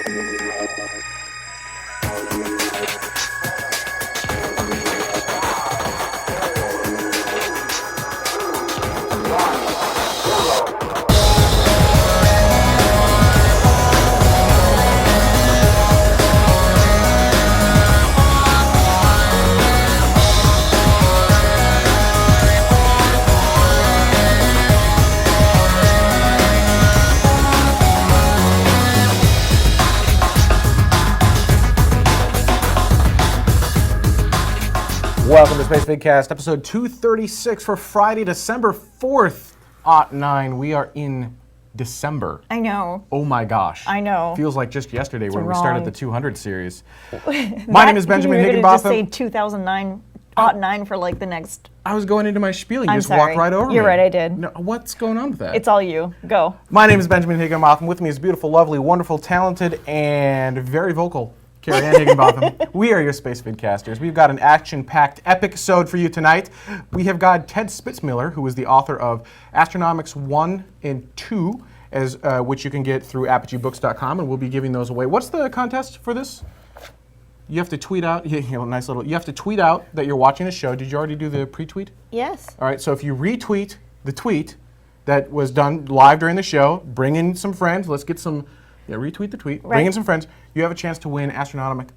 Welcome to Spacevidcast, episode 236 for Friday, December 4th, 09. We are in December. I know. Oh my gosh. I know. Feels like just yesterday when we started the 200 series. My name is Benjamin Higginbotham. Just say 2009, 09 for like the next. I was going into my spiel. You I'm just sorry. walked right over me. You're right, I did. No, what's going on with that? It's all you. Go. My name is Benjamin Higginbotham. With me is beautiful, lovely, wonderful, talented, and very vocal Carrie Ann Higginbotham. We are your Spacevidcasters. We've got an action-packed episode for you tonight. We have got Ted Spitzmiller, who is the author of Astronomics 1 and 2, which you can get through apogeebooks.com, and we'll be giving those away. What's the contest for this? You have to tweet out. You have to tweet out that you're watching the show. Did you already do the pre-tweet? Yes. All right. So if you retweet the tweet that was done live during the show, bring in some friends. Let's get some. Yeah, retweet the tweet. Right. Bring in some friends. You have a chance to win Astronautics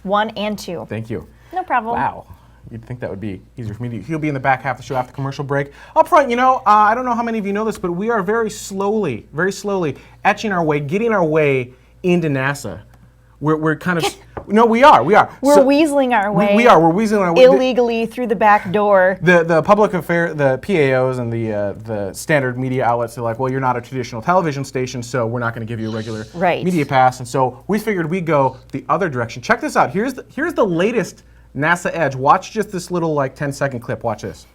1 and 2. Thank you. No problem. Wow. You'd think that would be easier for me to do. He'll be in the back half of the show after commercial break. Up front, I don't know how many of you know this, but we are very slowly etching our way, getting our way into NASA. We're kind of no, we are. We're weaseling our way. We're weaseling our way illegally through the back door. The public affair, the PAOs and the standard media outlets are like, well, you're not a traditional television station, so we're not going to give you a regular media pass. And so we figured we'd go the other direction. Check this out. Here's the latest NASA Edge. Watch just this little 10-second clip. Watch this.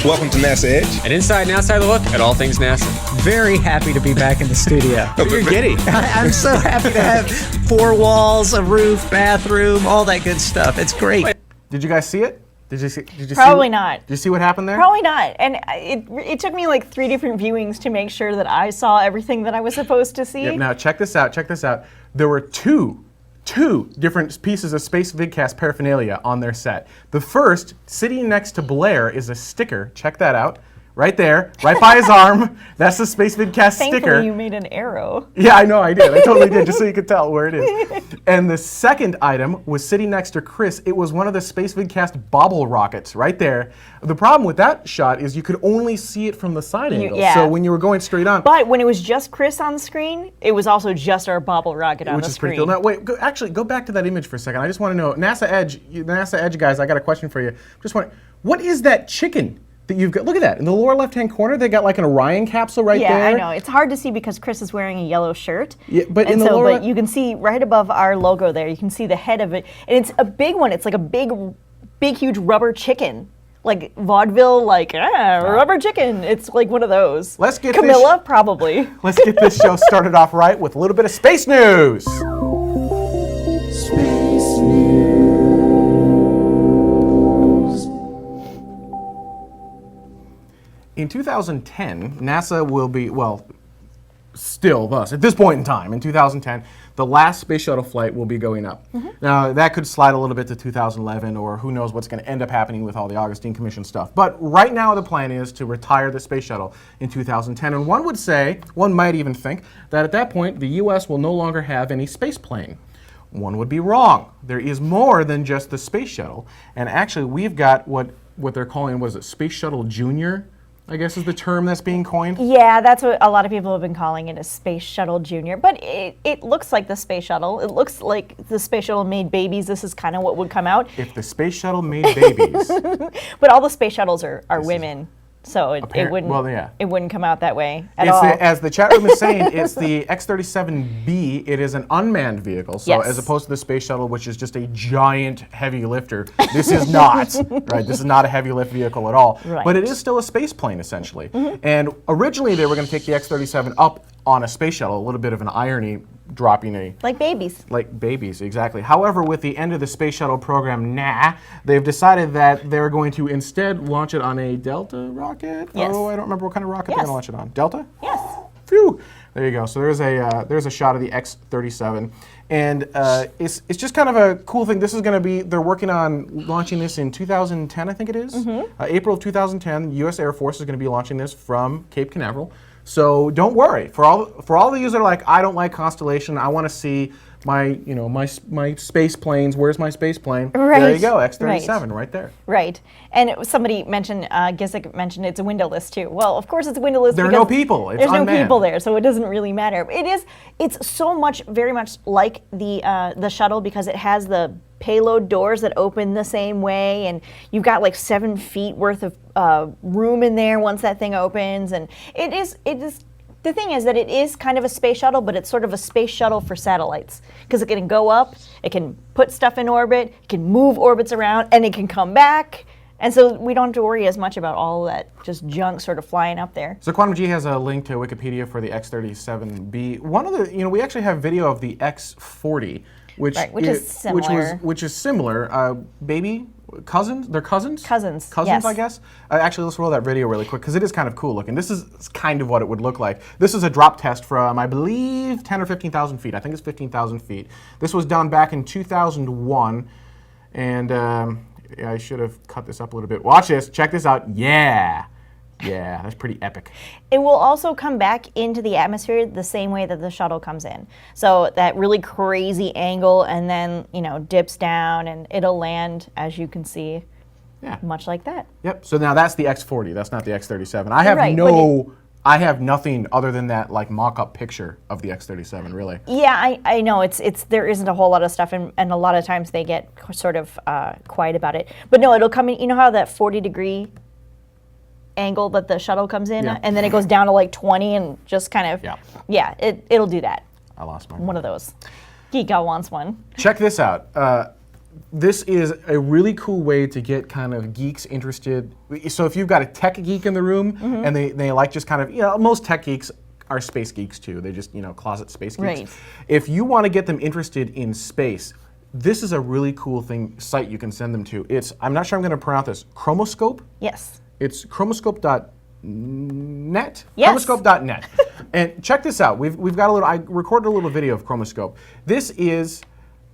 Welcome to NASA Edge. An inside and outside look at all things NASA. Very happy to be back in the studio. You're giddy. I'm so happy to have 4 walls, a roof, bathroom, all that good stuff. It's great. Did you guys see it? Did you see? Probably not. Did you see what happened there? Probably not. And it took me 3 different viewings to make sure that I saw everything that I was supposed to see. Yep, now check this out. There were two different pieces of Spacevidcast paraphernalia on their set. The first, sitting next to Blair, is a sticker. Check that out. Right there, right by his arm. That's the Spacevidcast sticker. Thankfully, you made an arrow. Yeah, I know, I did. I totally did, just so you could tell where it is. And the second item was sitting next to Chris. It was one of the Spacevidcast bobble rockets right there. The problem with that shot is you could only see it from the side angle. Yeah. So when you were going straight on. But when it was just Chris on screen, it was also just our bobble rocket on the screen. Which is pretty cool. Now, wait, go back to that image for a second. I just want to know, NASA Edge guys, I got a question for you. What is that chicken that you've got? Look at that. In the lower left-hand corner, they got an Orion capsule right there. Yeah, I know. It's hard to see because Chris is wearing a yellow shirt. Yeah, but but you can see right above our logo there, you can see the head of it. And it's a big one. It's like a big, huge rubber chicken. Like vaudeville, rubber chicken. It's like one of those. Let's get Camilla, probably. Let's get this show started off right with a little bit of space news. Space news. In 2010, NASA will be, still thus, at this point in time, in 2010, the last space shuttle flight will be going up. Mm-hmm. Now, that could slide a little bit to 2011, or who knows what's going to end up happening with all the Augustine Commission stuff. But right now, the plan is to retire the space shuttle in 2010. And one might even think, that at that point, the U.S. will no longer have any space plane. One would be wrong. There is more than just the space shuttle. And actually, we've got what they're calling, Space Shuttle Junior? I guess is the term that's being coined. Yeah, that's what a lot of people have been calling it, a Space Shuttle Junior. But it looks like the Space Shuttle. It looks like the Space Shuttle made babies. This is kind of what would come out. If the Space Shuttle made babies. But all the Space Shuttles are women. So it wouldn't come out that way at all. As the chat room is saying, it's the X-37B. It is an unmanned vehicle. So as opposed to the Space Shuttle, which is just a giant heavy lifter, this is not. Right? This is not a heavy lift vehicle at all. Right. But it is still a space plane, essentially. Mm-hmm. And originally, they were going to take the X-37 up on a space shuttle. A little bit of an irony, dropping a... Like babies. Like babies, exactly. However, with the end of the space shuttle program, they've decided that they're going to instead launch it on a Delta rocket. Yes. Oh, I don't remember what kind of rocket they're going to launch it on. Delta? Yes. Phew. There you go. So there's a shot of the X-37, and it's just kind of a cool thing. This is going to be, they're working on launching this in 2010, I think it is. April of 2010, the U.S. Air Force is going to be launching this from Cape Canaveral. So don't worry. For all of you that are like, I don't like Constellation, I want to see my space planes. Where's my space plane? Right. There you go, X-37 right there. Right. And somebody mentioned, Gizik mentioned it's a windowless too. Well, of course it's windowless. There are no people. It's there's unmanned. no people there, so it doesn't really matter. It's so much, very much like the shuttle because it has the payload doors that open the same way, and you've got like 7 feet worth of room in there once that thing opens, and it is. The thing is that it is kind of a space shuttle, but it's sort of a space shuttle for satellites because it can go up, it can put stuff in orbit, it can move orbits around, and it can come back. And so we don't have to worry as much about all that just junk sort of flying up there. So Quantum G has a link to Wikipedia for the X-37B. One of the, we actually have video of the X-40, which is similar. Which is similar. Baby cousins? They're cousins? Cousins, Cousins, yes. I guess. Actually, let's roll that video really quick because it is kind of cool looking. This is kind of what it would look like. This is a drop test from, I believe, 10 or 15,000 feet. I think it's 15,000 feet. This was done back in 2001, and I should have cut this up a little bit. Watch this. Check this out. Yeah. Yeah, that's pretty epic. It will also come back into the atmosphere the same way that the shuttle comes in. So that really crazy angle and then, dips down and it'll land, as you can see, much like that. Yep, so now that's the X-40. That's not the X-37. I have I have nothing other than that like mock-up picture of the X-37, really. Yeah, I know. It's there isn't a whole lot of stuff, and a lot of times they get sort of quiet about it. But no, it'll come in, you know how that 40-degree angle that the shuttle comes in, and then it goes down to like 20 and just kind of, it'll do that. I lost my one of those. Geek Out wants one. Check this out. This is a really cool way to get kind of geeks interested. So if you've got a tech geek in the room and they like just kind of, most tech geeks are space geeks too. They just, closet space geeks. Right. If you want to get them interested in space, this is a really cool site you can send them to. I'm not sure I'm going to pronounce this, Chromoscope? Yes. It's chromoscope.net. Yes. Chromoscope.net. And check this out. We've got I recorded a little video of Chromoscope. This is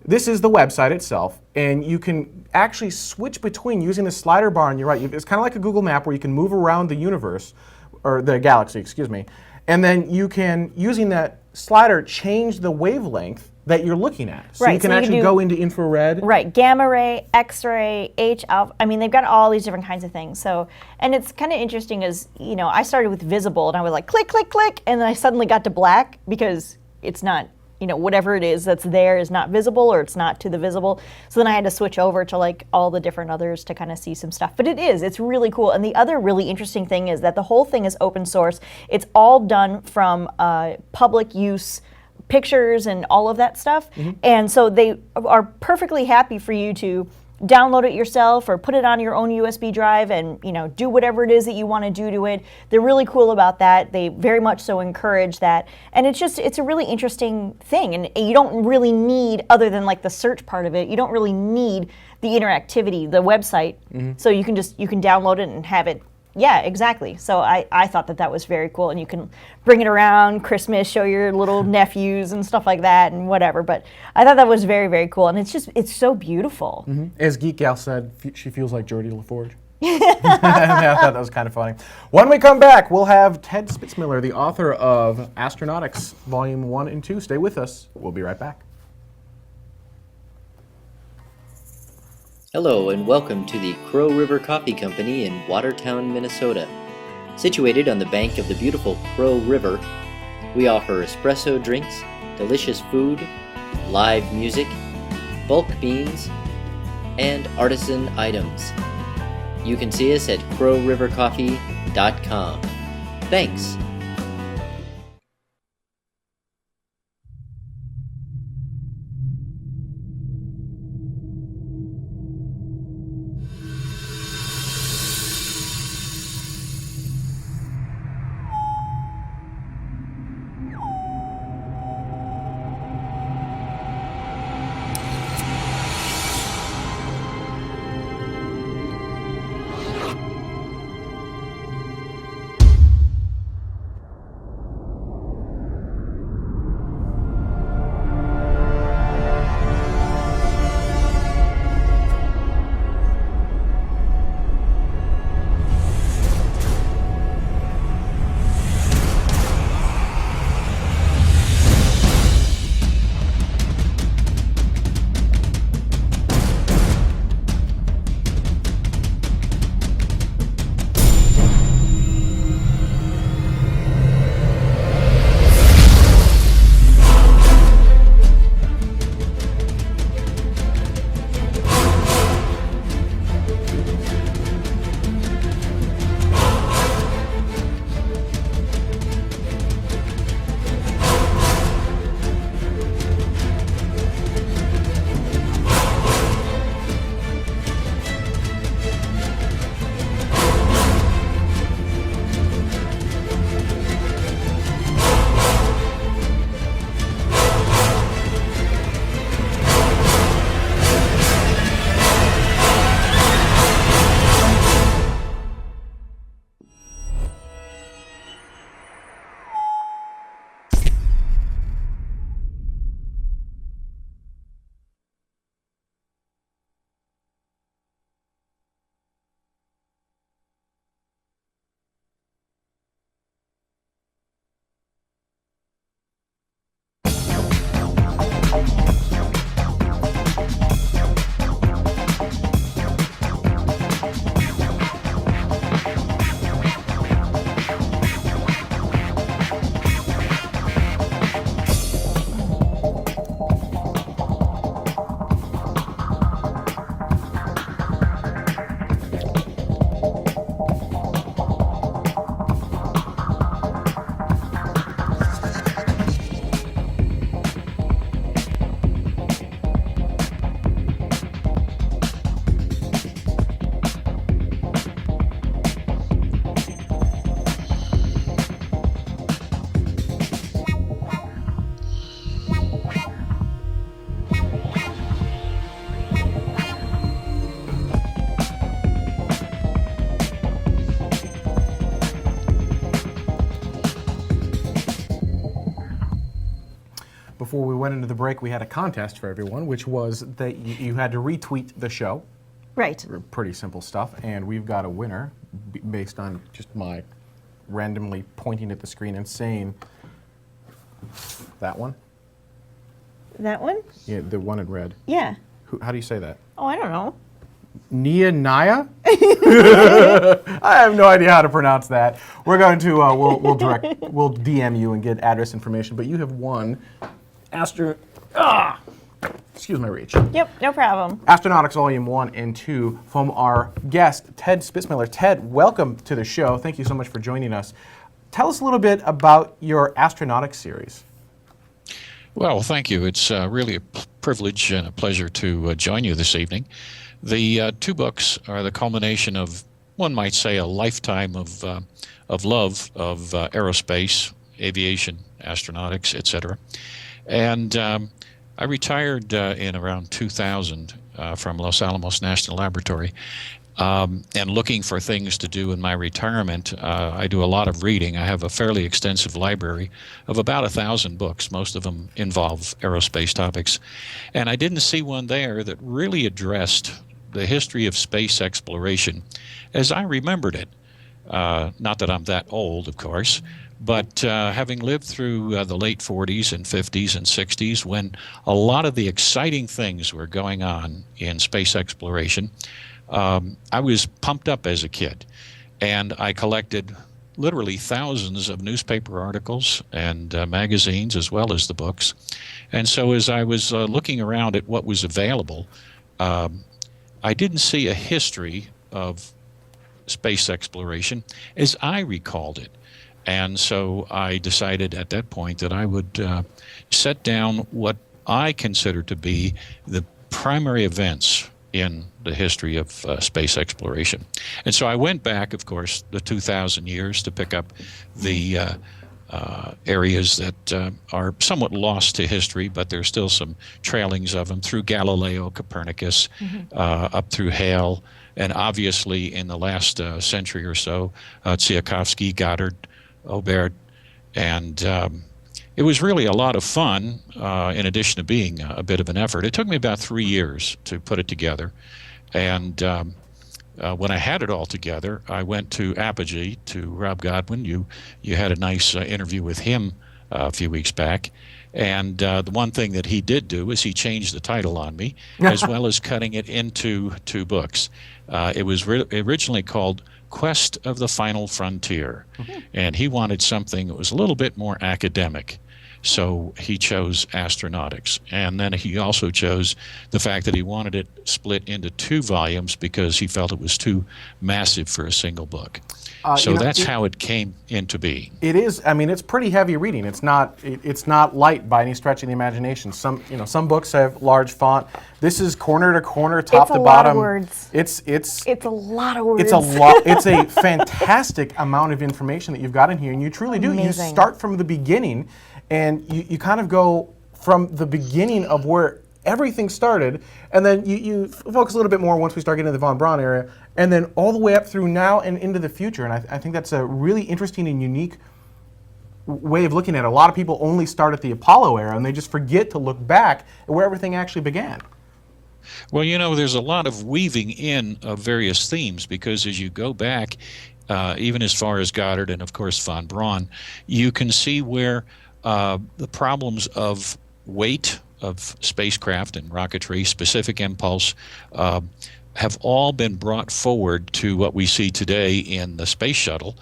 the website itself, and you can actually switch between using the slider bar on your right. It's kind of like a Google map where you can move around the universe, or the galaxy, excuse me. And then you can, using that slider, change the wavelength that you're looking at. So you can actually go into infrared. Right, gamma ray, X-ray, H-alpha. I mean, they've got all these different kinds of things. So, and it's kind of interesting as, I started with visible and I was like, click, click, click. And then I suddenly got to black because it's not, whatever it is that's there is not visible or it's not to the visible. So then I had to switch over to like all the different others to kind of see some stuff. But it's really cool. And the other really interesting thing is that the whole thing is open source. It's all done from public use pictures and all of that stuff. And so they are perfectly happy for you to download it yourself or put it on your own USB drive and do whatever it is that you want to do to it. They're really cool about that. They very much so encourage that. And it's a really interesting thing. And you don't really need, other than like the search part of it, you don't really need the interactivity, the website. So you can download it and have it. Yeah, exactly. So I thought that was very cool, and you can bring it around Christmas, show your little nephews and stuff like that, and whatever. But I thought that was very, very cool, and it's so beautiful. As Geek Gal said, she feels like Geordie LaForge. I thought that was kind of funny. When we come back, we'll have Ted Spitzmiller, the author of Astronautics Volume 1 and 2. Stay with us. We'll be right back. Hello and welcome to the Crow River Coffee Company in Watertown, Minnesota. Situated on the bank of the beautiful Crow River, we offer espresso drinks, delicious food, live music, bulk beans, and artisan items. You can see us at crowrivercoffee.com. Thanks! before we went into the break, we had a contest for everyone, which was that you had to retweet the show. Right. Pretty simple stuff, and we've got a winner based on just my randomly pointing at the screen and saying that one. That one? Yeah, the one in red. Yeah. How do you say that? Oh, I don't know. Nia Naya? I have no idea how to pronounce that. We're going to we'll DM you and get address information. But you have won excuse my reach. Yep, no problem. Astronautics Volume 1 and 2 from our guest Ted Spitzmiller. Ted, welcome to the show. Thank you so much for joining us. Tell us a little bit about your astronautics series. Well, thank you. It's really a privilege and a pleasure to join you this evening. The two books are the culmination of, one might say, a lifetime of love of aerospace, aviation, astronautics, etc. And I retired in around 2000 from Los Alamos National Laboratory. And looking for things to do in my retirement, I do a lot of reading. I have a fairly extensive library of about 1,000 books. Most of them involve aerospace topics. And I didn't see one there that really addressed the history of space exploration as I remembered it. Not that I'm that old, of course, but having lived through the late 40s and 50s and 60s when a lot of the exciting things were going on in space exploration, I was pumped up as a kid, and I collected literally thousands of newspaper articles and magazines as well as the books. And so as I was looking around at what was available, I didn't see a history of space exploration as I recalled it. And so I decided at that point that I would set down what I consider to be the primary events in the history of space exploration. And so I went back, of course, the 2,000 years to pick up the areas that are somewhat lost to history, but there's still some trailings of them through Galileo, Copernicus, up through Hale, and obviously in the last century or so, Tsiolkovsky, Goddard, Aubert, and it was really a lot of fun, in addition to being a bit of an effort. It took me about 3 years to put it together. And when I had it all together, I went to Apogee, to Rob Godwin. You had a nice interview with him a few weeks back. And the one thing that he did do is he changed the title on me, as well as cutting it into 2 books. It was originally called Quest of the Final Frontier. And he wanted something that was a little bit more academic. So he chose astronautics. And then he also chose the fact that he wanted it split into 2 volumes because he felt it was too massive for a single book. So that's how it came into being. It is. I mean, it's pretty heavy reading. It's not light by any stretch of the imagination. Some books have large font. This is corner to corner, top to bottom. It's a lot of words. It's a lot of words. It's a lot. It's a fantastic amount of information that you've got in here, and you truly do. Amazing. You start from the beginning, and you kind of go from the beginning of where everything started, and then you focus a little bit more once we start getting into the von Braun area, and then all the way up through now and into the future. And I think that's a really interesting and unique way of looking at it. A lot of people only start at the Apollo era, and they just forget to look back at where everything actually began. Well, there's a lot of weaving in of various themes, because as you go back, even as far as Goddard and, of course, von Braun, you can see where the problems of weight of spacecraft and rocketry, specific impulse, have all been brought forward to what we see today in the space shuttle,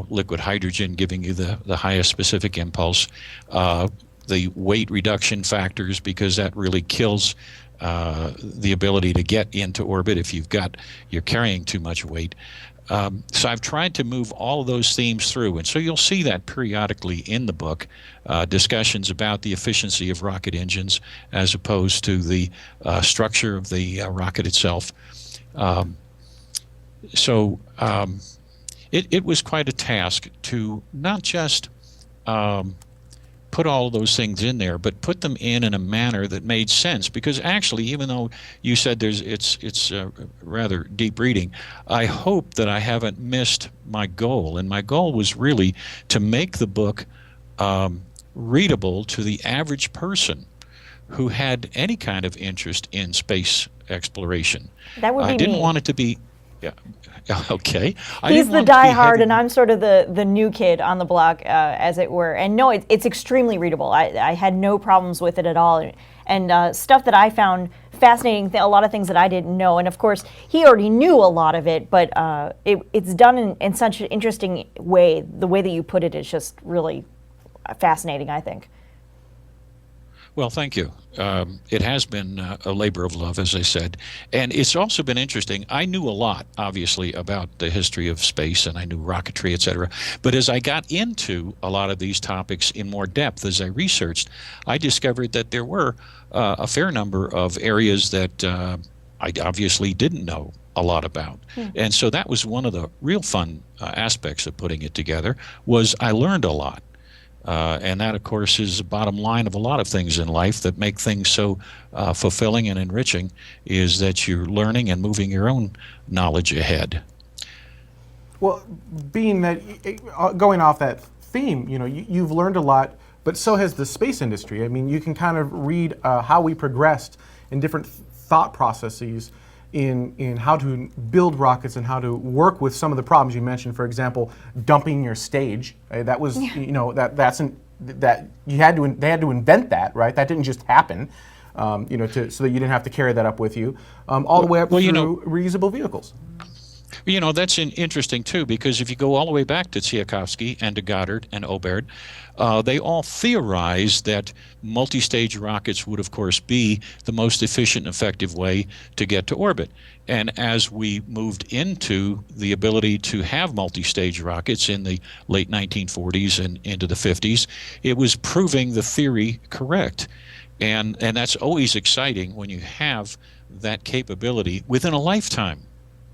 liquid hydrogen giving you the highest specific impulse, the weight reduction factors, because that really kills the ability to get into orbit if you're carrying too much weight. So I've tried to move all of those themes through, and so you'll see that periodically in the book, discussions about the efficiency of rocket engines as opposed to the structure of the rocket itself. It was quite a task to not just put all of those things in there, but put them in a manner that made sense. Because actually, even though you said it's rather deep reading, I hope that I haven't missed my goal. And my goal was really to make the book readable to the average person who had any kind of interest in space exploration. That would be I didn't me. want it to be, yeah, okay. I He's didn't the want it to be diehard, heavy- and I'm sort of the new kid on the block, as it were. And no, it's extremely readable. I had no problems with it at all. And stuff that I found fascinating, a lot of things that I didn't know. And of course, he already knew a lot of it, but it's done in such an interesting way. The way that you put it is just really fascinating, I think. Well, thank you. It has been a labor of love, as I said. And it's also been interesting. I knew a lot, obviously, about the history of space, and I knew rocketry, et cetera. But as I got into a lot of these topics in more depth, as I researched, I discovered that there were a fair number of areas that I obviously didn't know a lot about. And so that was one of the real fun aspects of putting it together, was I learned a lot. And that, of course, is the bottom line of a lot of things in life that make things so fulfilling and enriching, is that you're learning and moving your own knowledge ahead. Well, being that, going off that theme, you've learned a lot, but so has the space industry. I mean, you can kind of read how we progressed in different thought processes in how to build rockets and how to work with some of the problems you mentioned. For example, dumping your stage. That was, that they had to invent that, right? That didn't just happen, so that you didn't have to carry that up with you, all the way up through reusable vehicles. That's interesting, too, because if you go all the way back to Tsiolkovsky and to Goddard and Oberth, they all theorized that multi-stage rockets would, of course, be the most efficient and effective way to get to orbit. And as we moved into the ability to have multi-stage rockets in the late 1940s and into the 50s, it was proving the theory correct. And that's always exciting when you have that capability within a lifetime,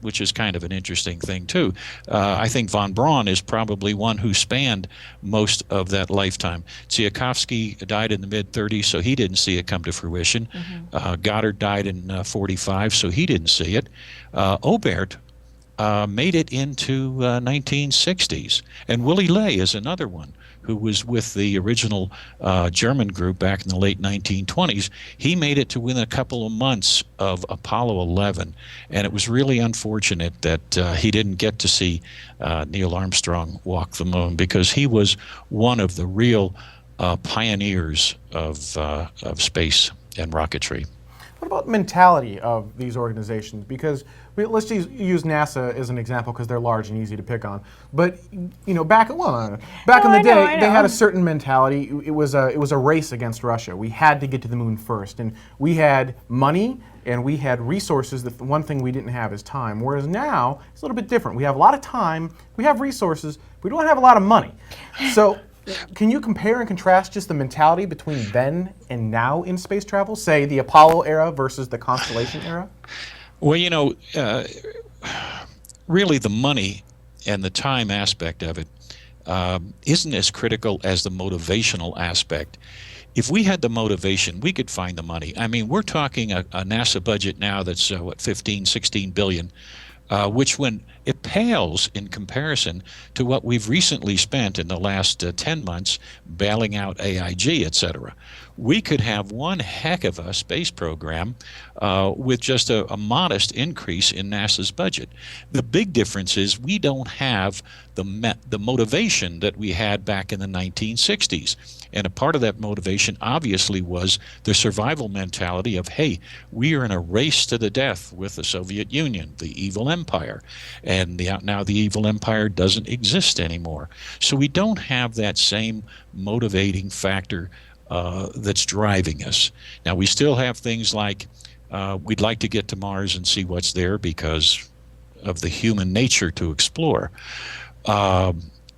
which is kind of an interesting thing, too. I think von Braun is probably one who spanned most of that lifetime. Tsiolkovsky died in the mid-30s, so he didn't see it come to fruition. Goddard died in 45, so he didn't see it. Oberth made it into 1960s. And Willy Ley is another one who was with the original German group back in the late 1920s. He made it to within a couple of months of Apollo 11, and it was really unfortunate that he didn't get to see Neil Armstrong walk the moon, because he was one of the real pioneers of space and rocketry. What about mentality of these organizations? Because let's just use NASA as an example, because they're large and easy to pick on. But back in the day, they had a certain mentality. It was a race against Russia. We had to get to the moon first, and we had money and we had resources. The one thing we didn't have is time. Whereas now it's a little bit different. We have a lot of time, we have resources, we don't have a lot of money. So, can you compare and contrast just the mentality between then and now in space travel? Say the Apollo era versus the Constellation era? Well, really the money and the time aspect of it isn't as critical as the motivational aspect. If we had the motivation, we could find the money. I mean, we're talking a NASA budget now that's, 15, 16 billion. Which, when it pales in comparison to what we've recently spent in the last 10 months bailing out AIG, et cetera. We could have one heck of a space program with just a modest increase in NASA's budget. The big difference is we don't have the motivation that we had back in the 1960s. And a part of that motivation obviously was the survival mentality of, hey, we are in a race to the death with the Soviet Union, the evil empire. And now the evil empire doesn't exist anymore. So we don't have that same motivating factor that's driving us. Now, we still have things like we'd like to get to Mars and see what's there because of the human nature to explore.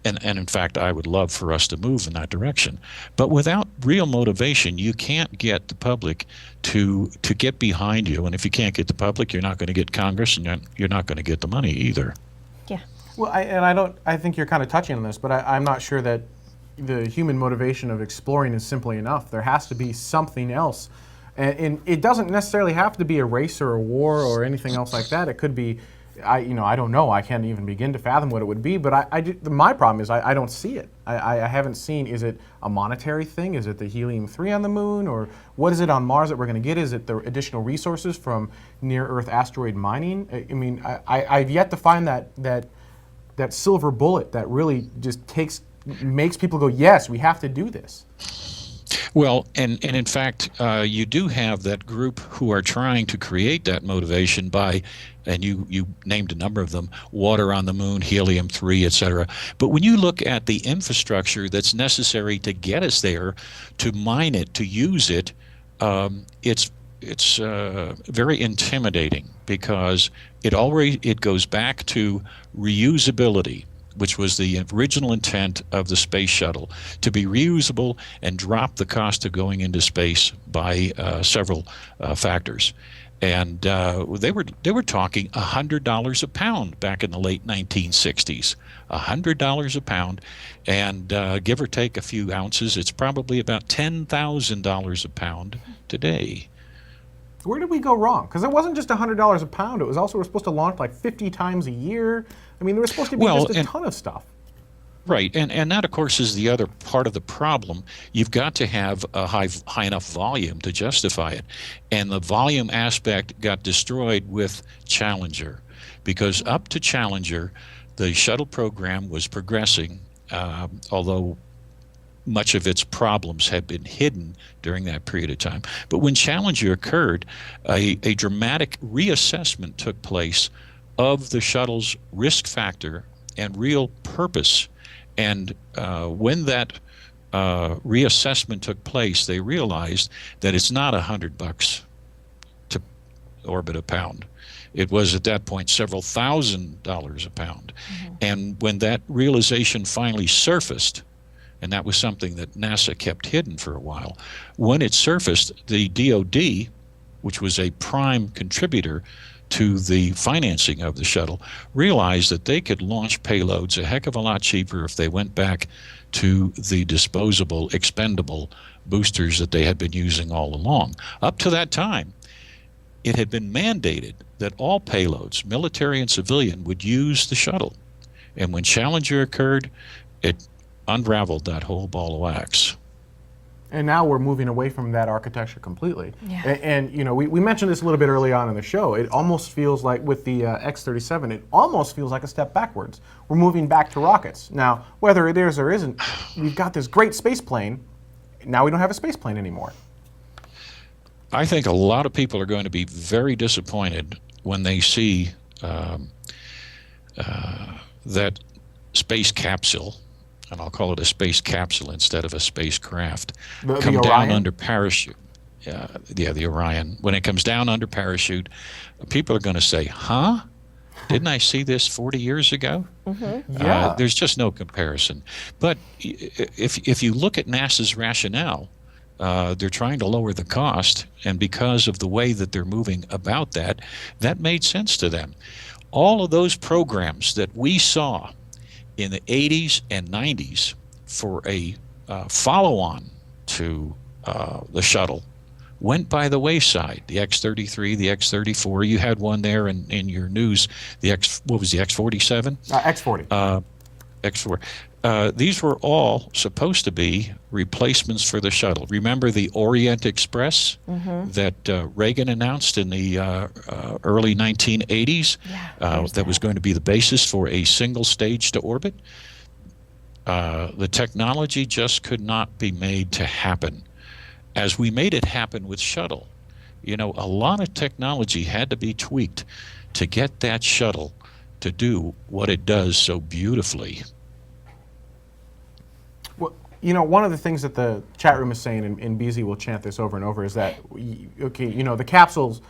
And in fact, I would love for us to move in that direction. But without real motivation, you can't get the public to get behind you. And if you can't get the public, you're not going to get Congress, and you're not going to get the money either. Yeah. Well, I think you're kind of touching on this, but I'm not sure that the human motivation of exploring is simply enough. There has to be something else. And it doesn't necessarily have to be a race or a war or anything else like that. It could be I don't know. I can't even begin to fathom what it would be. But my problem is I don't see it. I haven't seen. Is it a monetary thing? Is it the helium-3 on the moon, or what is it on Mars that we're going to get? Is it the additional resources from near-Earth asteroid mining? I mean, I've yet to find that silver bullet that really just makes people go, yes, we have to do this. Well, and in fact, you do have that group who are trying to create that motivation by, and you named a number of them, water on the moon, helium-3, et cetera. But when you look at the infrastructure that's necessary to get us there, to mine it, to use it, it's very intimidating, because it goes back to reusability, which was the original intent of the space shuttle, to be reusable and drop the cost of going into space by several factors. And they were talking $100 a pound back in the late 1960s. $100 a pound, and give or take a few ounces, it's probably about $10,000 a pound today. Where did we go wrong? Because it wasn't just $100 a pound. It was also, we're supposed to launch like 50 times a year. I mean, there was supposed to be just a ton of stuff. Right, and that, of course, is the other part of the problem. You've got to have a high enough volume to justify it. And the volume aspect got destroyed with Challenger, because up to Challenger, the shuttle program was progressing, although much of its problems had been hidden during that period of time. But when Challenger occurred, a dramatic reassessment took place of the shuttle's risk factor and real purpose. And when that reassessment took place, they realized that it's not $100 to orbit a pound. It was at that point several $1,000s a pound. Mm-hmm. And when that realization finally surfaced, and that was something that NASA kept hidden for a while, when it surfaced, the DoD, which was a prime contributor to the financing of the shuttle, realized that they could launch payloads a heck of a lot cheaper if they went back to the disposable, expendable boosters that they had been using all along. Up to that time, it had been mandated that all payloads, military and civilian, would use the shuttle. And when Challenger occurred, it unraveled that whole ball of wax. And now we're moving away from that architecture completely. Yeah. And you know, we mentioned this a little bit early on in the show. It almost feels like, with the X-37, it almost feels like a step backwards. We're moving back to rockets. Now, whether it is or isn't, we've got this great space plane. Now we don't have a space plane anymore. I think a lot of people are going to be very disappointed when they see that space capsule, and I'll call it a space capsule instead of a spacecraft, come down under parachute. The Orion. When it comes down under parachute, people are going to say, huh? Didn't I see this 40 years ago? Mm-hmm. Yeah. There's just no comparison. But if you look at NASA's rationale, they're trying to lower the cost, and because of the way that they're moving about that made sense to them. All of those programs that we saw in the 80s and 90s for a follow-on to the shuttle went by the wayside. The X-33, the X-34, you had one there in your news, what was the X-47? X-40. X-4. These were all supposed to be replacements for the shuttle. Remember the Orient Express that Reagan announced in the early 1980s? Yeah, that was going to be the basis for a single stage to orbit? The technology just could not be made to happen as we made it happen with shuttle. You know, a lot of technology had to be tweaked to get that shuttle to do what it does so beautifully. Well, you know, one of the things that the chat room is saying, and BZ will chant this over and over, is that, okay, you know, the capsules,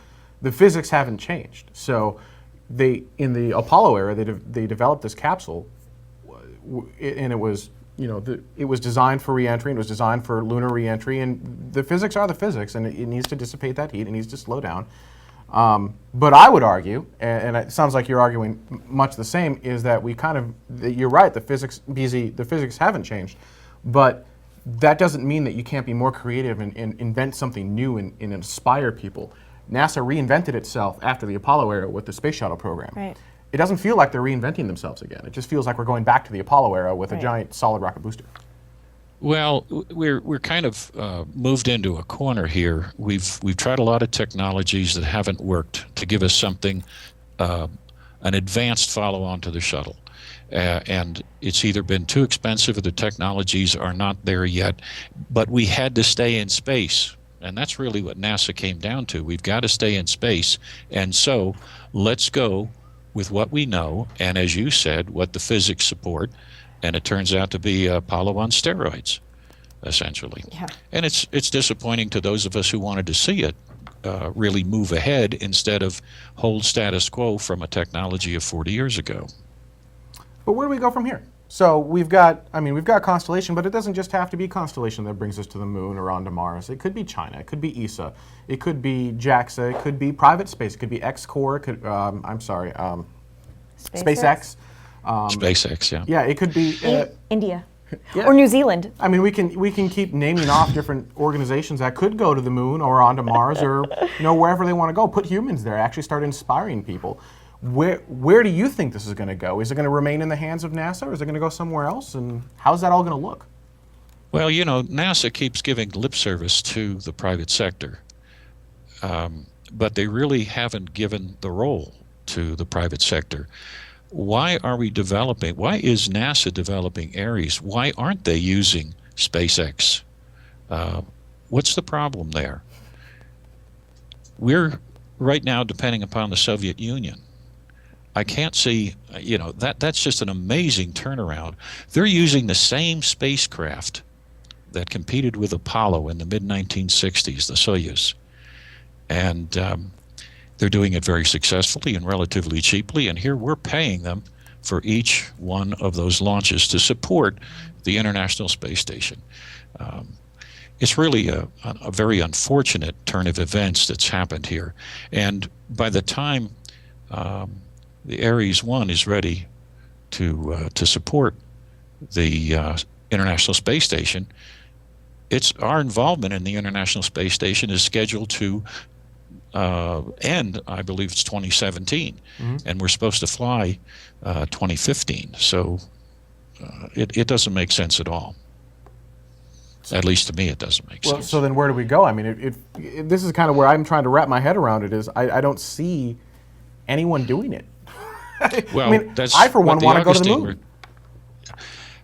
the physics haven't changed. So in the Apollo era, they developed this capsule, and it was, you know, it was designed for reentry, and it was designed for lunar reentry, and the physics are the physics, and it needs to dissipate that heat, it needs to slow down. But I would argue, and it sounds like you're arguing much the same, is that you're right, the physics haven't changed, but that doesn't mean that you can't be more creative and invent something new and inspire people. NASA reinvented itself after the Apollo era with the space shuttle program. Right. it doesn't feel like they're reinventing themselves again. It just feels like we're going back to the Apollo era with a Right. giant solid rocket booster. Well, we're kind of moved into a corner here. We've tried a lot of technologies that haven't worked to give us something, an advanced follow-on to the shuttle. And it's either been too expensive or the technologies are not there yet. But we had to stay in space. And that's really what NASA came down to. We've got to stay in space. And so let's go with what we know. And as you said, what the physics support. And it turns out to be Apollo on steroids, essentially. Yeah. And it's disappointing to those of us who wanted to see it really move ahead instead of hold status quo from a technology of 40 years ago. But where do we go from here? So we've got Constellation, but it doesn't just have to be Constellation that brings us to the moon or onto Mars. It could be China, it could be ESA, it could be JAXA, it could be private space, it could be X-Corps, it could, SpaceX. SpaceX, yeah. Yeah, it could be India. Yeah. Or New Zealand. I mean, we can keep naming off different organizations that could go to the moon or onto Mars or wherever they want to go. Put humans there. Actually, start inspiring people. Where do you think this is going to go? Is it going to remain in the hands of NASA, or is it going to go somewhere else? And how's that all going to look? Well, NASA keeps giving lip service to the private sector, but they really haven't given the role to the private sector. Why are we developing? Why is NASA developing Ares? Why aren't they using SpaceX? What's the problem there? We're right now depending upon the Soviet Union. I can't see, that's just an amazing turnaround. They're using the same spacecraft that competed with Apollo in the mid-1960s, the Soyuz. And they're doing it very successfully and relatively cheaply, and here we're paying them for each one of those launches to support the International Space Station. It's really a very unfortunate turn of events that's happened here. And by the time the Ares 1 is ready to support the International Space Station, our involvement in the International Space Station is scheduled to end, I believe it's 2017, and we're supposed to fly 2015. So it doesn't make sense at all. At least to me, it doesn't make sense. So then where do we go? I mean, this is kind of where I'm trying to wrap my head around it. Is I don't see anyone doing it. Well, I mean, that's I for one what want to go to the Augustine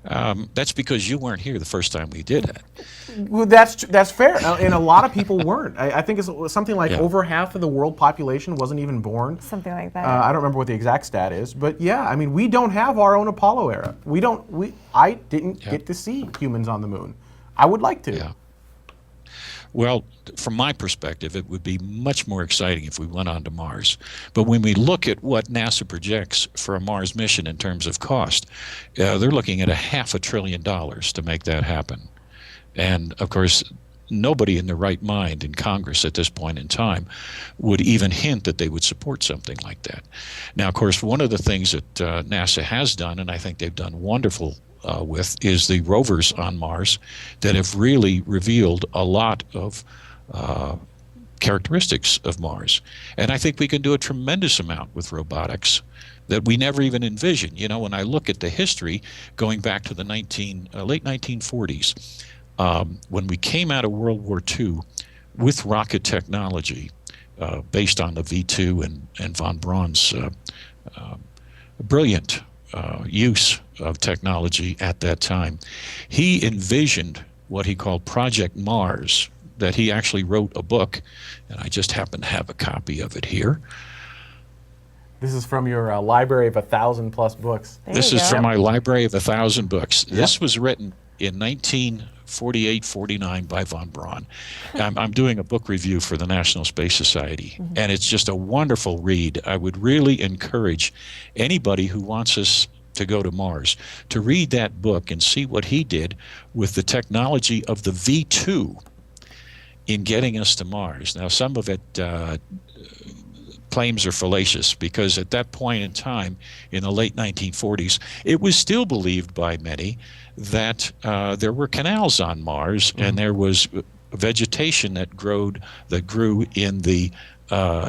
moon. That's because you weren't here the first time we did it. Well, that's fair, and a lot of people weren't. I think it's something like over half of the world population wasn't even born. Something like that. I don't remember what the exact stat is, but yeah, I mean, we don't have our own Apollo era. I didn't get to see humans on the moon. I would like to. Yeah. Well, from my perspective, it would be much more exciting if we went on to Mars. But when we look at what NASA projects for a Mars mission in terms of cost, they're looking at $500 billion to make that happen. And of course, nobody in their right mind in Congress at this point in time would even hint that they would support something like that. Now, of course, one of the things that NASA has done, and I think they've done wonderful with, is the rovers on Mars that have really revealed a lot of characteristics of Mars. And I think we can do a tremendous amount with robotics that we never even envisioned. When I look at the history going back to the late 1940s, when we came out of World War II with rocket technology based on the V2 and von Braun's brilliant use of technology at that time, he envisioned what he called Project Mars, that he actually wrote a book, and I just happen to have a copy of it here. This is from your library of 1,000+ books. This is from my library of 1,000 books. This was written in 1948-49 by von Braun. I'm doing a book review for the National Space Society, and it's just a wonderful read. I would really encourage anybody who wants us to go to Mars to read that book and see what he did with the technology of the V2 in getting us to Mars. Now, some of it claims are fallacious, because at that point in time, in the late 1940s, it was still believed by many that there were canals on Mars, and there was vegetation that grew in the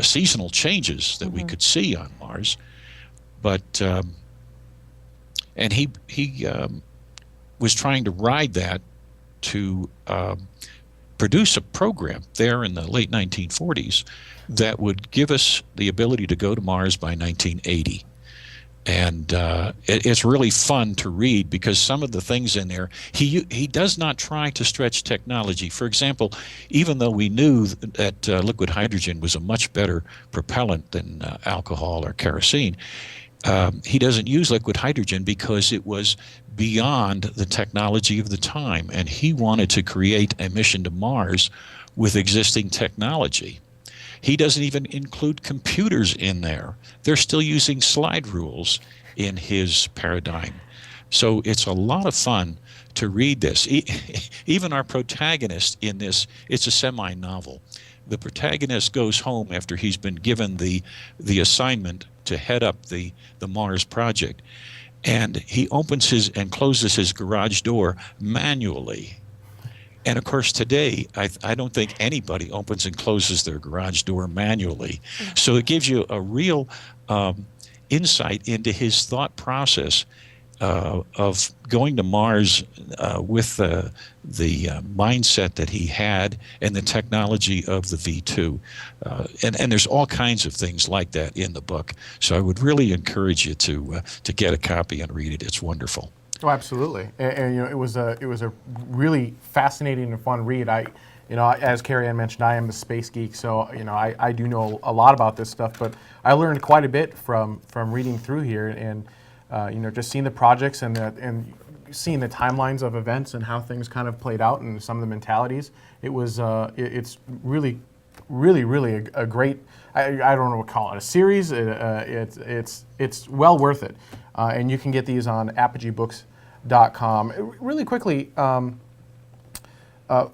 seasonal changes that we could see on Mars. but and he was trying to ride that to produce a program there in the late 1940s that would give us the ability to go to Mars by 1980. And it's really fun to read because some of the things in there, he does not try to stretch technology. For example, even though we knew that liquid hydrogen was a much better propellant than alcohol or kerosene, he doesn't use liquid hydrogen because it was beyond the technology of the time, and he wanted to create a mission to Mars with existing technology. He doesn't even include computers in there. They're still using slide rules in his paradigm. So it's a lot of fun to read this. Even our protagonist in this, it's a semi-novel. The protagonist goes home after he's been given the assignment to head up the Mars project, and he opens his and closes his garage door manually. And of course, today, I don't think anybody opens and closes their garage door manually. So it gives you a real insight into his thought process of going to Mars with the mindset that he had and the technology of the V2. And there's all kinds of things like that in the book. So I would really encourage you to get a copy and read it. It's wonderful. Oh, absolutely, and you know, it was a really fascinating and fun read. As Carrie Ann mentioned, I am a space geek, so I do know a lot about this stuff. But I learned quite a bit from reading through here, and just seeing the projects and seeing the timelines of events and how things kind of played out and some of the mentalities. It was it's really a great. I don't know what to call it, a series. It's well worth it. And you can get these on apogeebooks.com. Really quickly, Von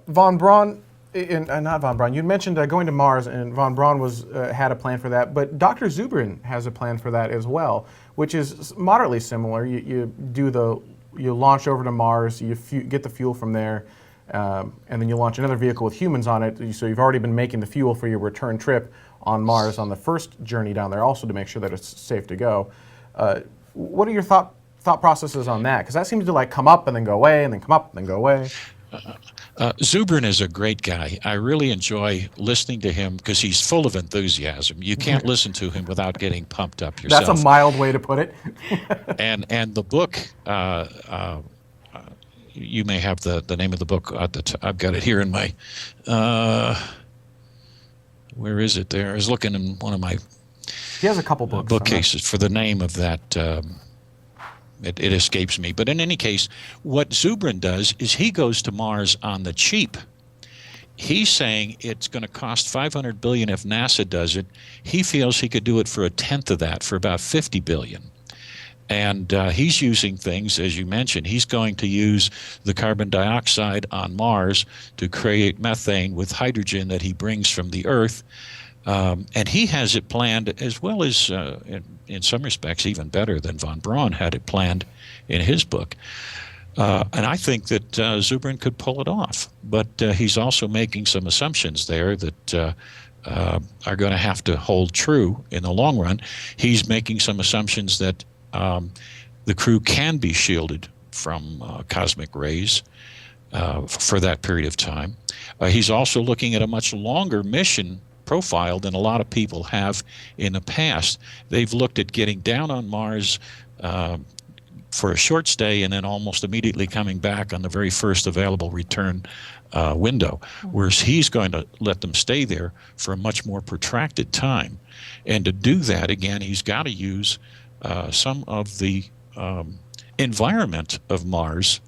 Braun, not Von Braun, you mentioned going to Mars, and Von Braun had a plan for that, but Dr. Zubrin has a plan for that as well, which is moderately similar. You launch over to Mars, you get the fuel from there, and then you launch another vehicle with humans on it, so you've already been making the fuel for your return trip on Mars on the first journey down there, also to make sure that it's safe to go. What are your thought processes on that? Because that seems to come up and then go away, and then come up and then go away. Zubrin is a great guy. I really enjoy listening to him because he's full of enthusiasm. You can't listen to him without getting pumped up yourself. That's a mild way to put it. and the book, you may have the name of the book. I've got it here in my. Where is it? There. I was looking in one of my. He has a couple books. Bookcases for the name of that. It escapes me. But in any case, what Zubrin does is he goes to Mars on the cheap. He's saying it's going to cost $500 billion if NASA does it. He feels he could do it for a tenth of that, for about $50 billion. And he's using things, as you mentioned. He's going to use the carbon dioxide on Mars to create methane with hydrogen that he brings from the Earth. And he has it planned as well as, in some respects, even better than Von Braun had it planned in his book. And I think that Zubrin could pull it off. But he's also making some assumptions there that are going to have to hold true in the long run. He's making some assumptions that the crew can be shielded from cosmic rays for that period of time. He's also looking at a much longer mission profile than a lot of people have in the past. They've looked at getting down on Mars for a short stay and then almost immediately coming back on the very first available return window, whereas he's going to let them stay there for a much more protracted time. And to do that, again, he's got to use some of the environment of Mars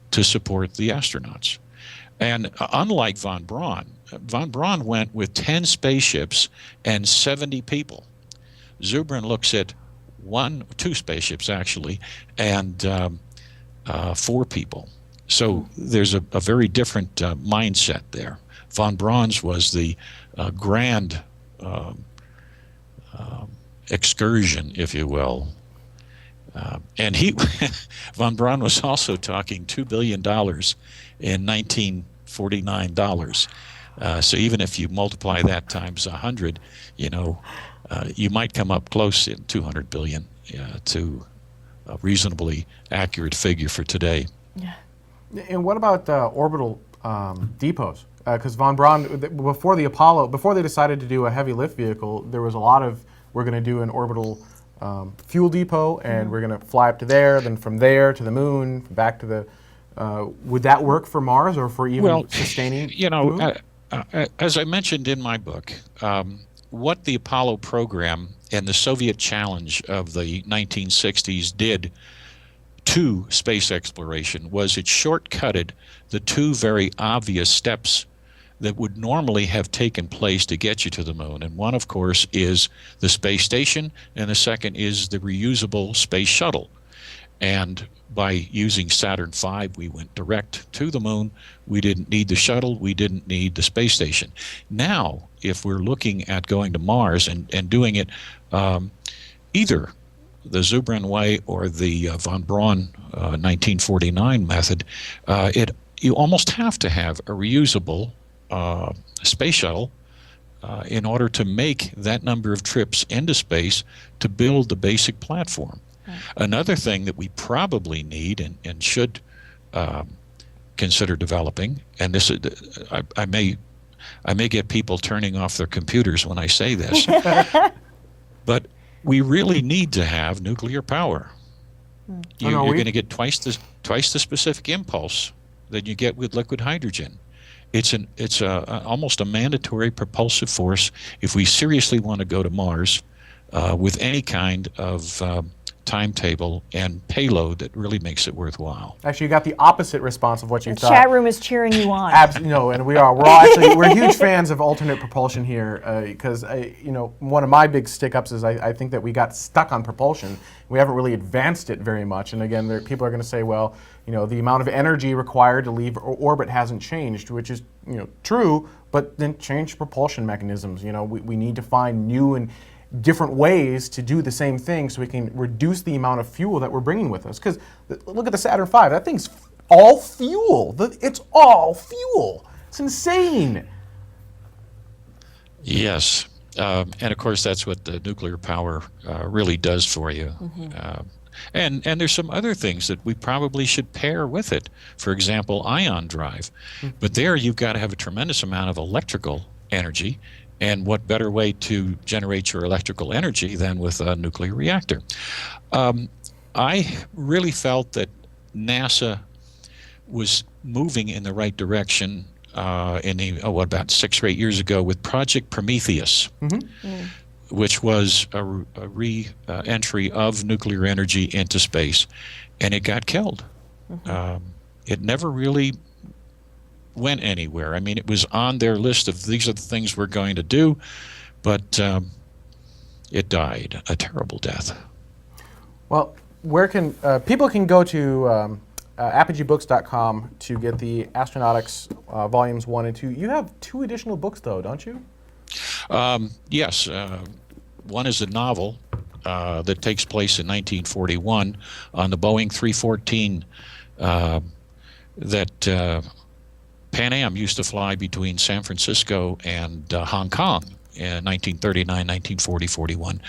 to support the astronauts. And unlike Von Braun went with 10 spaceships and 70 people. Zubrin looks at two spaceships actually, and 4 people. So there's a very different mindset there. Von Braun's was the grand excursion, if you will. And Von Braun was also talking $2 billion in 1949 dollars. So even if you multiply that times 100, you might come up close in 200 billion. to a reasonably accurate figure for today. And what about orbital depots? Because von Braun, before the Apollo, before they decided to do a heavy lift vehicle, there was a lot of, we're going to do an orbital fuel depot, and we're going to fly up to there, then from there to the moon, back to the. Would that work for Mars, or for even sustaining? As I mentioned in my book, what the Apollo program and the Soviet challenge of the 1960s did to space exploration was it shortcutted the two very obvious steps that would normally have taken place to get you to the moon. And one, of course, is the space station, and the second is the reusable space shuttle. And by using Saturn V, we went direct to the moon. We didn't need the shuttle. We didn't need the space station. Now, if we're looking at going to Mars and doing it either the Zubrin way or the von Braun 1949 method, you almost have to have a reusable space shuttle in order to make that number of trips into space to build the basic platform. Another thing that we probably need and should consider developing, and this is, I may get people turning off their computers when I say this, but we really need to have nuclear power. You're going to get twice the specific impulse that you get with liquid hydrogen. It's almost a mandatory propulsive force if we seriously want to go to Mars with any kind of timetable and payload that really makes it worthwhile. Actually, you got the opposite response of what you The thought. chat room is cheering you on. Absolutely, no, and we are. We're huge fans of alternate propulsion here because one of my big stick-ups is I think that we got stuck on propulsion. We haven't really advanced it very much. And again, people are going to say, well, the amount of energy required to leave orbit hasn't changed, which is true. But then change propulsion mechanisms. We need to find new and different ways to do the same thing so we can reduce the amount of fuel that we're bringing with us. Because look at the Saturn V. That thing's all fuel. It's all fuel. It's insane. Yes. And of course, that's what the nuclear power really does for you. And there's some other things that we probably should pair with it. For example, ion drive. But there you've got to have a tremendous amount of electrical energy. And what better way to generate your electrical energy than with a nuclear reactor? I really felt that NASA was moving in the right direction about 6 or 8 years ago with Project Prometheus, which was a re-entry of nuclear energy into space, and it got killed. It never really went anywhere. I mean, it was on their list of these are the things we're going to do, but it died a terrible death. Well, where can people can go to apogeebooks.com to get the Astronautics volumes 1 and 2. You have 2 additional books, though, don't you? Yes. One is a novel that takes place in 1941 on the Boeing 314 that Pan Am used to fly between San Francisco and Hong Kong in 1939, 1940, 41.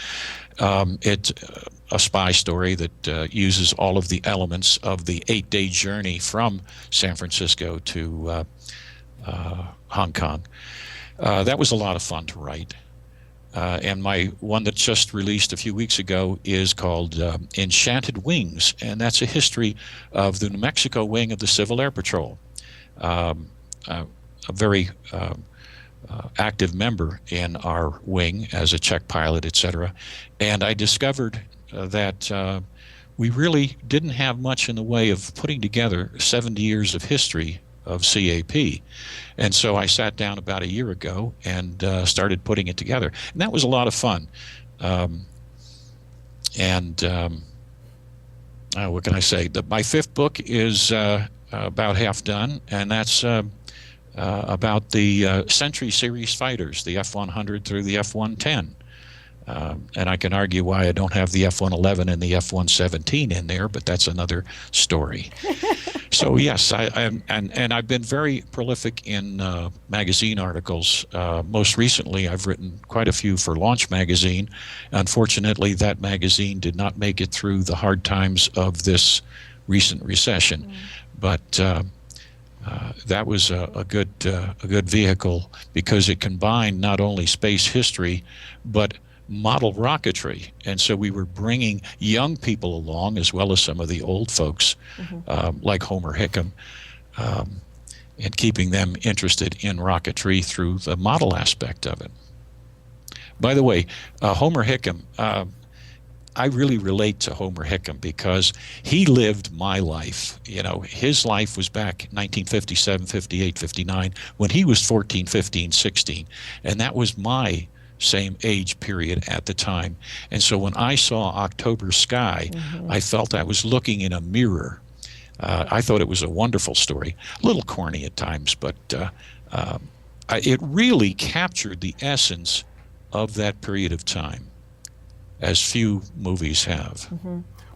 It's a spy story that uses all of the elements of the 8-day journey from San Francisco to Hong Kong. That was a lot of fun to write. And my one that just released a few weeks ago is called Enchanted Wings, and that's a history of the New Mexico wing of the Civil Air Patrol. A very active member in our wing as a check pilot, etc. And I discovered that we really didn't have much in the way of putting together 70 years of history of CAP. And so I sat down about a year ago and started putting it together. And that was a lot of fun. What can I say? My 5th book is about half done, and that's about the Century Series fighters, the F-100 through the F-110. And I can argue why I don't have the F-111 and the F-117 in there, but that's another story. So yes, and I've been very prolific in magazine articles. Most recently, I've written quite a few for Launch Magazine. Unfortunately, that magazine did not make it through the hard times of this recent recession, but that was a good vehicle because it combined not only space history, but model rocketry. And so we were bringing young people along as well as some of the old folks, like Homer Hickam, and keeping them interested in rocketry through the model aspect of it. By the way, Homer Hickam, I really relate to Homer Hickam because he lived my life. You know, his life was back 1957, 58, 59, when he was 14, 15, 16. And that was my same age period at the time. And so when I saw October Sky, I felt I was looking in a mirror. I thought it was a wonderful story, a little corny at times, but it really captured the essence of that period of time, as few movies have.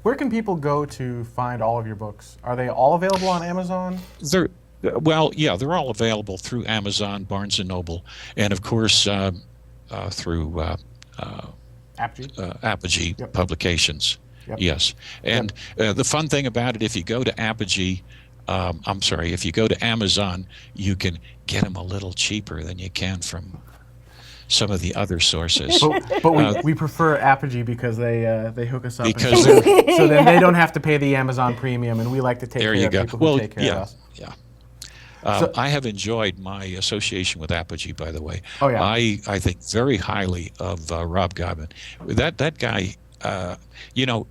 Where can people go to find all of your books? Are they all available on Amazon? Well, yeah, they're all available through Amazon, Barnes & Noble, and of course through Apogee Yep. Publications. Yep. Yes, and the fun thing about it, if you go to Apogee, if you go to Amazon, you can get them a little cheaper than you can from some of the other sources. But we prefer Apogee because they hook us up. Because so then they don't have to pay the Amazon premium, and we like to take there care you of go. people who take care of us. Yeah. I have enjoyed my association with Apogee, by the way. Oh, yeah. I think very highly of Rob Godwin. That guy, you know,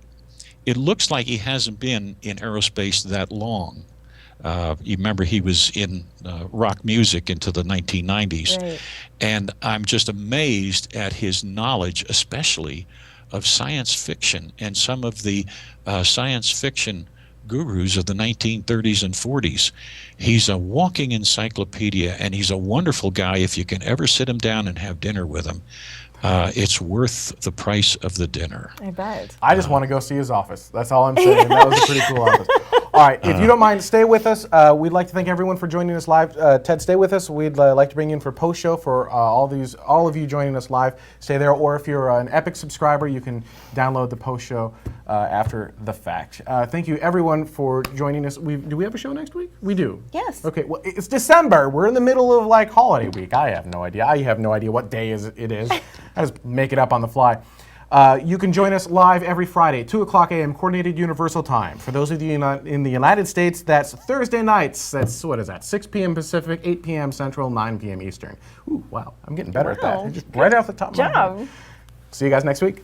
it looks like he hasn't been in aerospace that long. You remember he was in rock music into the 1990s. Right. And I'm just amazed at his knowledge, especially of science fiction and some of the science fiction gurus of the 1930s and 40s. He's a walking encyclopedia, and he's a wonderful guy. If you can ever sit him down and have dinner with him, it's worth the price of the dinner. I bet. I just want to go see his office. That's all I'm saying. That was a pretty cool office. All right, if you don't mind, stay with us. We'd like to thank everyone for joining us live. Ted, stay with us. We'd like to bring you in for post-show for all of you joining us live. Stay there, or if you're an Epic subscriber, you can download the post-show after the fact. Thank you, everyone, for joining us. Do we have a show next week? We do. Yes. Okay, well, it's December. We're in the middle of, like, holiday week. I have no idea. I have no idea what day it is. I just make it up on the fly. You can join us live every Friday, 2 o'clock a.m. Coordinated Universal Time. For those of you in the United States, that's Thursday nights. That's, 6 p.m. Pacific, 8 p.m. Central, 9 p.m. Eastern. Ooh, wow. I'm getting better at Wow. that. Just right off the top of my head. Job. See you guys next week.